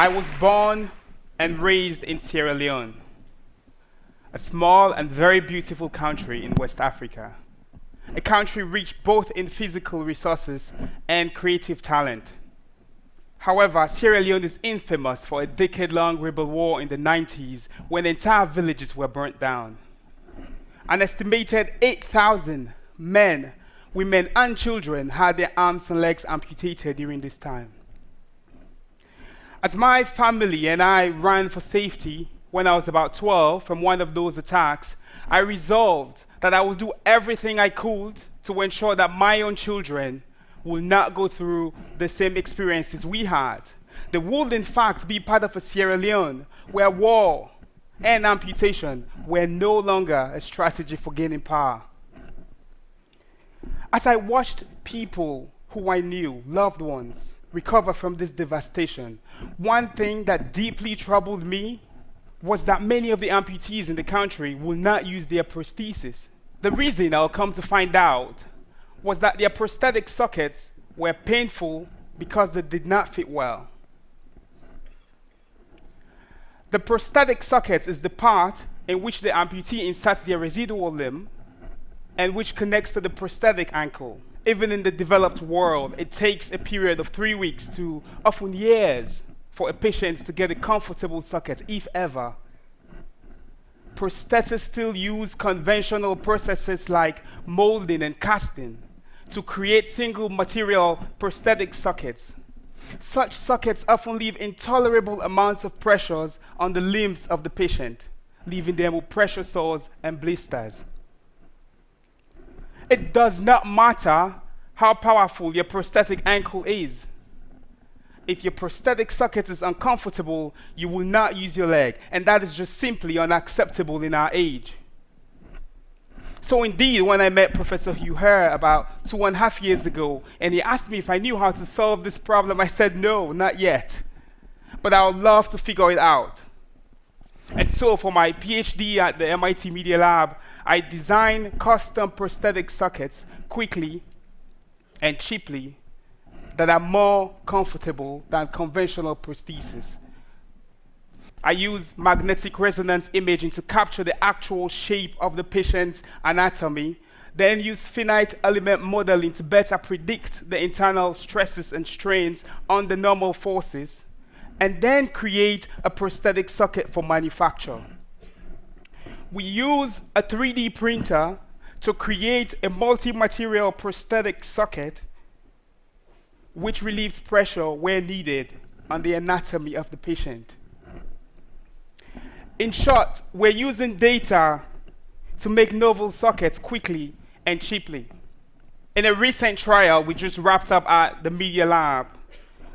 I was born and raised in Sierra Leone, a small and very beautiful country in West Africa, a country rich both in physical resources and creative talent. However, Sierra Leone is infamous for a decade-long rebel war in the 90s when entire villages were burnt down. An estimated 8,000 men, women, and children had their arms and legs amputated during this time. As my family and I ran for safety when I was about 12 from one of those attacks, I resolved that I would do everything I could to ensure that my own children will not go through the same experiences we had. They would, in fact, be part of a Sierra Leone where war and amputation were no longer a strategy for gaining power. As I watched people who I knew, loved ones, recover from this devastation, one thing that deeply troubled me was that many of the amputees in the country will not use their prosthesis. The reason I'll come to find out was that their prosthetic sockets were painful because they did not fit well. The prosthetic socket is the part in which the amputee inserts their residual limb and which connects to the prosthetic ankle. Even in the developed world, it takes a period of 3 weeks to often years for a patient to get a comfortable socket, if ever. Prosthetists still use conventional processes like molding and casting to create single material prosthetic sockets. Such sockets often leave intolerable amounts of pressures on the limbs of the patient, leaving them with pressure sores and blisters. It does not matter how powerful your prosthetic ankle is. If your prosthetic socket is uncomfortable, you will not use your leg, and that is just simply unacceptable in our age. So indeed, when I met Professor Hugh Hare about 2.5 years ago, and he asked me if I knew how to solve this problem, I said no, not yet. But I would love to figure it out. And so for my PhD at the MIT Media Lab, I designed custom prosthetic sockets quickly and cheaply that are more comfortable than conventional prostheses. I use magnetic resonance imaging to capture the actual shape of the patient's anatomy, then use finite element modeling to better predict the internal stresses and strains on the normal forces, and then create a prosthetic socket for manufacture. We use a 3D printer to create a multi-material prosthetic socket which relieves pressure where needed on the anatomy of the patient. In short, we're using data to make novel sockets quickly and cheaply. In a recent trial we just wrapped up at the Media Lab,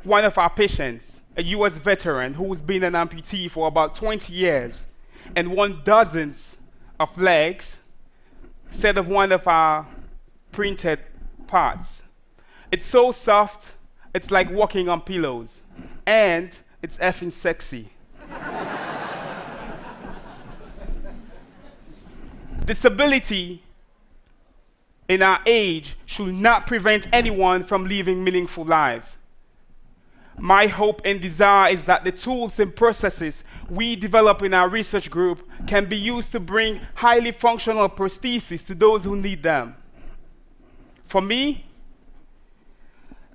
one of our patients, a US veteran who's been an amputee for about 20 years and won dozens of legs, said of one of our printed parts, "It's so soft, it's like walking on pillows, and it's effing sexy." Disability in our age should not prevent anyone from living meaningful lives. My hope and desire is that the tools and processes we develop in our research group can be used to bring highly functional prostheses to those who need them. For me,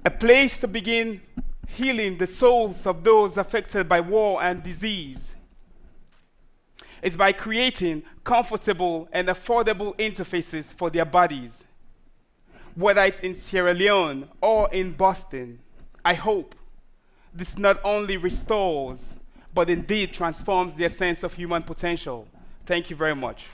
a place to begin healing the souls of those affected by war and disease is by creating comfortable and affordable interfaces for their bodies. Whether it's in Sierra Leone or in Boston, I hope this not only restores, but indeed transforms their sense of human potential. Thank you very much.